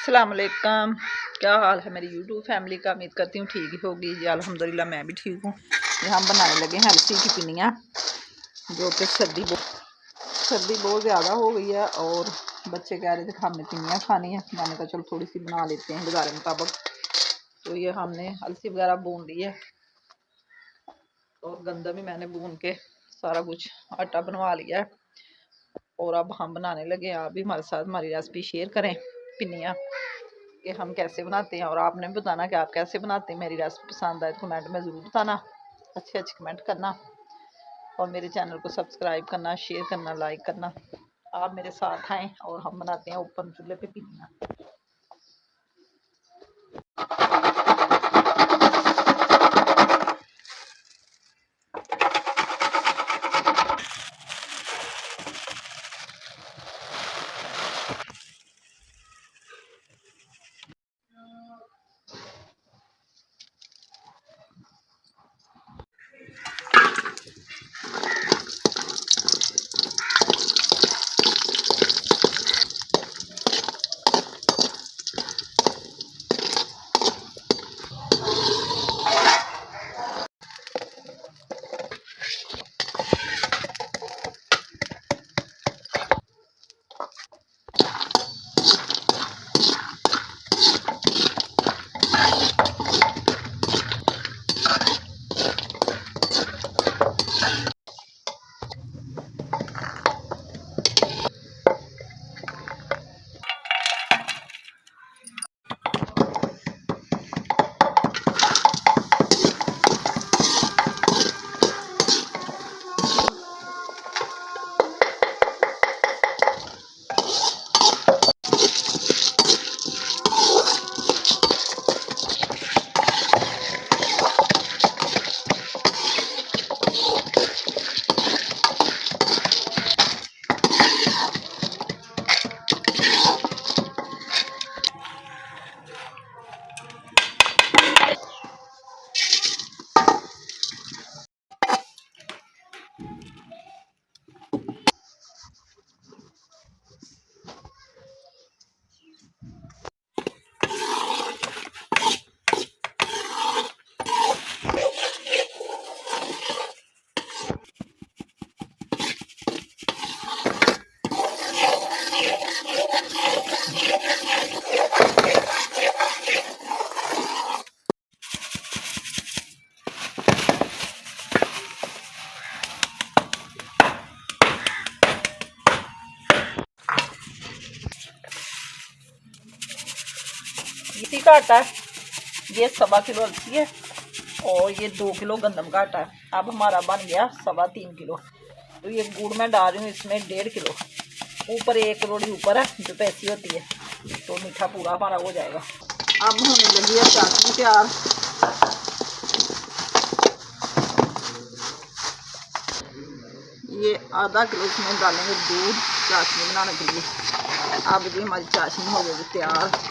अस्सलाम वालेकुम। क्या हाल है मेरी यूट्यूब फैमिली का। उम्मीद करती हूँ ठीक ही होगी जी। अल्हम्दुलिल्लाह मैं भी ठीक हूँ। यहाँ हम बनाने लगे हैं अलसी की पिन्नियाँ, जो कि सर्दी बहुत ज़्यादा हो गई है और बच्चे कह रहे थे कि हमने पिन्नियाँ खानी है। मैंने कहा चलो थोड़ी सी बना लेते हैं गुजारे मुताबिक। तो ये हमने अलसी वगैरह भून ली है और गंदम भी मैंने भून के सारा कुछ आटा बनवा लिया है। और अब हम बनाने लगे हैं। आप भी हमारे साथ हमारी रेसिपी शेयर करें पिन्नियाँ कि हम कैसे बनाते हैं, और आपने भी बताना कि आप कैसे बनाते हैं। मेरी रेसिपी पसंद आए तो कमेंट में ज़रूर बताना, अच्छे अच्छे कमेंट करना और मेरे चैनल को सब्सक्राइब करना, शेयर करना, लाइक करना। आप मेरे साथ आएँ और हम बनाते हैं ओपन चूल्हे पे पिन्नियाँ। इसी का आटा है, ये 1.25 किलो अलसी है और ये 2 किलो गंदम का आटा है। अब हमारा बन गया 3.25 किलो। तो ये गुड़ मैं डाल रही हूँ इसमें 1.5 किलो। ऊपर 1 करोड़ी ऊपर है जो पैसी होती है, तो मीठा पूरा हमारा हो जाएगा। अब होने लगी है चाशनी तैयार। ये आधा किलो इसमें डालेंगे दूध चाशनी बनाने के लिए। अब ये हमारी चाशनी हो जाएगी तैयार।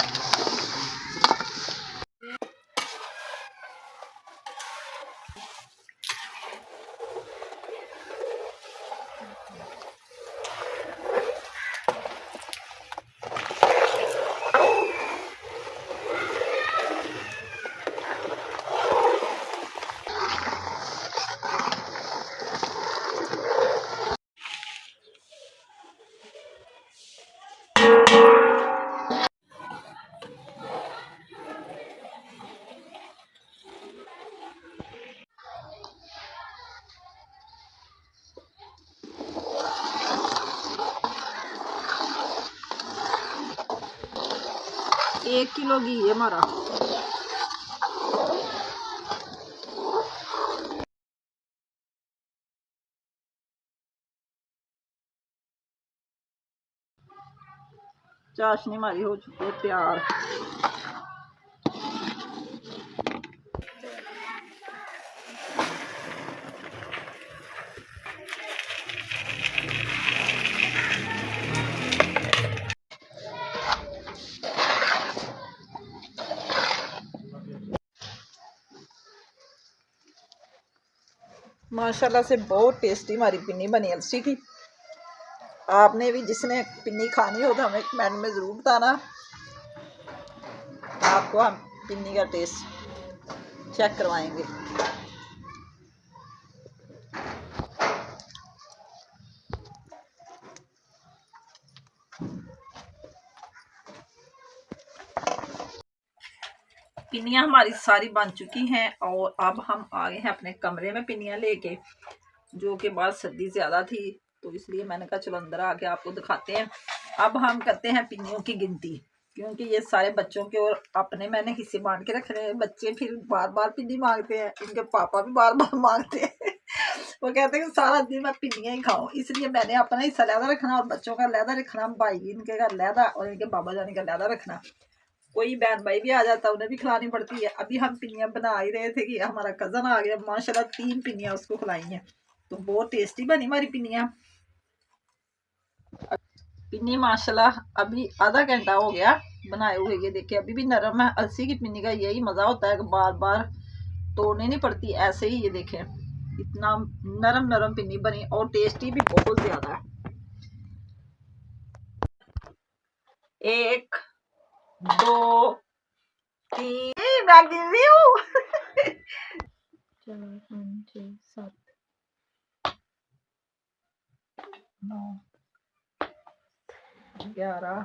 एक किलो घी है हमारा। चाशनी हमारी हो चुकी है तैयार। माशाल्लाह से बहुत टेस्टी हमारी पिन्नी बनी अलसी की। आपने भी जिसने पिन्नी खानी हो तो हमें कमेंट में ज़रूर बताना। आपको हम पिन्नी का टेस्ट चेक करवाएंगे। पिन्नियाँ हमारी सारी बन चुकी हैं और अब हम आ गए हैं अपने कमरे में पिन्नियाँ लेके, जो कि बाहर सर्दी ज़्यादा थी तो इसलिए मैंने कहा चलो अंदर आके आपको दिखाते हैं। अब हम करते हैं पिन्नियों की गिनती, क्योंकि ये सारे बच्चों के और अपने मैंने हिस्से बांट के रख रहे हैं। बच्चे फिर बार बार पिन्नी मांगते हैं, इनके पापा भी बार बार मांगते हैं वो कहते हैं कि सारा दिन मैं पिन्नियाँ ही खाऊं, इसलिए मैंने अपना हिस्सा लहदा रखना और बच्चों का लहदा रखना, भाई इनके का लहदा और इनके बाबा जाने का लहदा रखना। कोई बहन भाई भी आ जाता है उन्हें भी खिलानी पड़ती है। अभी हम पिन्नियाँ बना ही रहे थे कि हमारा कज़न आ गया, माशाल्लाह 3 पिन्नियाँ उसको खिलाई हैं, तो बहुत टेस्टी बनी हमारी पिन्नियाँ। पिन्नी माशाल्लाह अभी आधा घंटा हो गया बनाए हुए, ये देखिए अभी भी नरम है। अलसी की पिन्नी का यही मज़ा होता है कि बार बार तोड़नी नहीं पड़ती, ऐसे ही ये देखें इतना नरम नरम पिन्नी बनी और टेस्टी भी बहुत ज़्यादा है। 1 2 3 मैं गिन रही हूँ 4 5 6 7 9 11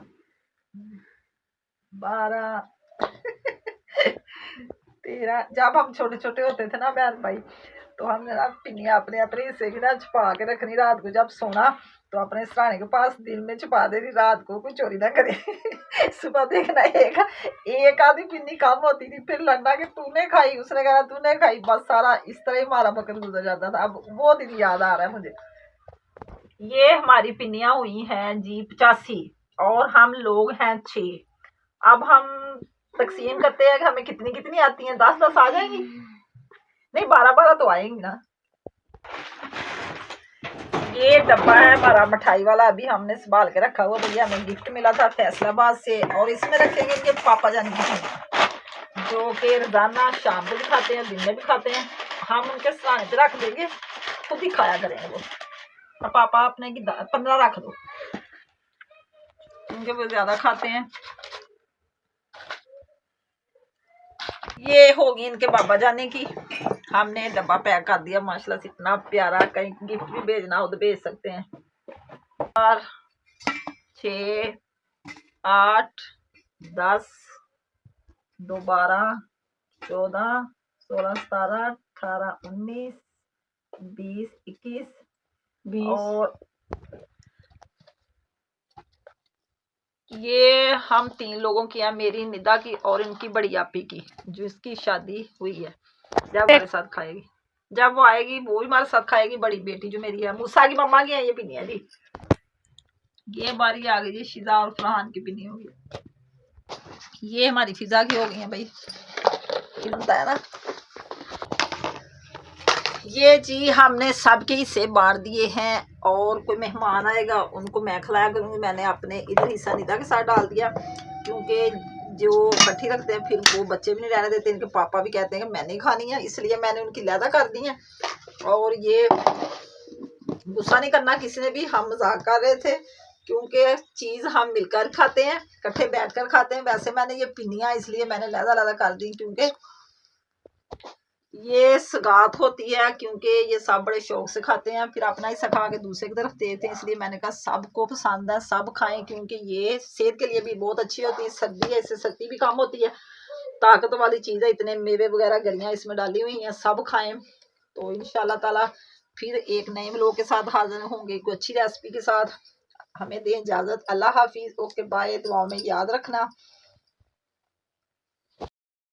12 13। जब हम छोटे छोटे होते थे ना बहन भाई, तो हमने ना पिन्नियाँ अपने अपने हिस्से की ना छुपा के रखनी, रात को जब सोना तो अपने सराने के पास दिन में छुपा देनी, रात को कोई चोरी ना करे सुबह देखना एक आधी पिन्नी कम होती थी, फिर लड़ना कि तूने खाई, उसने कहा तूने खाई, बस सारा इस तरह ही हमारा वक्त गुजर जाता था। अब वो दिन याद आ रहा है मुझे। ये हमारी पिन्नियाँ हुई हैं जी 85 और हम लोग हैं 6। अब हम तकसीम करते हैं कि हमें कितनी कितनी आती हैं। 10-10 आ जाएंगी, नहीं 12-12 तो आएंगी ना। ये डब्बा है हमारा मिठाई वाला, अभी हमने संभाल के रखा हुआ, भैया हमें गिफ्ट मिला था फैसलाबाद से, और इसमें रखेंगे इनके पापा जान की, जो कि रोजाना शाम को भी खाते हैं दिन में भी खाते हैं। हम उनके सराने पे रख देंगे, खुद ही खाया करेंगे वो, और पापा अपने की 15 रख दो, क्योंकि वो ज्यादा खाते हैं। ये होगी इनके बाबा जाने की, हमने डब्बा पैक कर दिया माशाल्लाह से, इतना प्यारा, कहीं गिफ्ट भी भेजना हो तो भेज सकते हैं। 4 6 8 10 2 12 14 16 17 18 19 20 21 और ये हम 3 लोगों की है, मेरी निदा की और इनकी बड़ी आपी की, जिसकी शादी हुई है। जब हमारे साथ खाएगी, जब वो आएगी वो भी हमारे साथ खाएगी। बड़ी बेटी जो मेरी है, मूसा की मम्मा की है ये पिन्नी है जी। ये बारी आ गई शिजा और फरहान की पिन्नी होगी। ये हमारी फिजा की हो गई है भाई, खिलता है ना। ये जी हमने सबके हिस्से बांट दिए हैं, और कोई मेहमान आएगा उनको मैं खिलाया करूँगी। मैंने अपने इधर हिस्सा निदा के साथ डाल दिया, क्योंकि जो इकट्ठी रखते हैं फिर वो बच्चे भी नहीं रहने देते, इनके पापा भी कहते हैं कि मैंने खानी है, इसलिए मैंने उनकी लहदा कर दी है। और ये गुस्सा नहीं करना किसी ने भी, हम मजाक कर रहे थे, क्योंकि चीज़ हम मिलकर खाते हैं, इकट्ठे बैठकर खाते हैं। वैसे मैंने ये पिन्नियाँ इसलिए मैंने लहदा लहदा कर दी, क्योंकि ये सगात होती है, क्योंकि ये सब बड़े शौक से खाते हैं, फिर अपना ही खा के दूसरे की तरफ देते हैं। इसलिए मैंने कहा सबको पसंद है, सब खाएं, क्योंकि ये सेहत के लिए भी बहुत अच्छी होती है। सर्दी है, इससे सर्दी भी कम होती है, ताकत वाली चीज़ है, इतने मेवे वगैरह गरियाँ इसमें डाली हुई हैं, सब खाएं। तो इंशाल्लाह ताला फिर एक नए व्लॉग के साथ हाजिर होंगे, कोई अच्छी रेसिपी के साथ। हमें दें इजाज़त, अल्लाह हाफिज़, ओके बाय, दुआओं में याद रखना।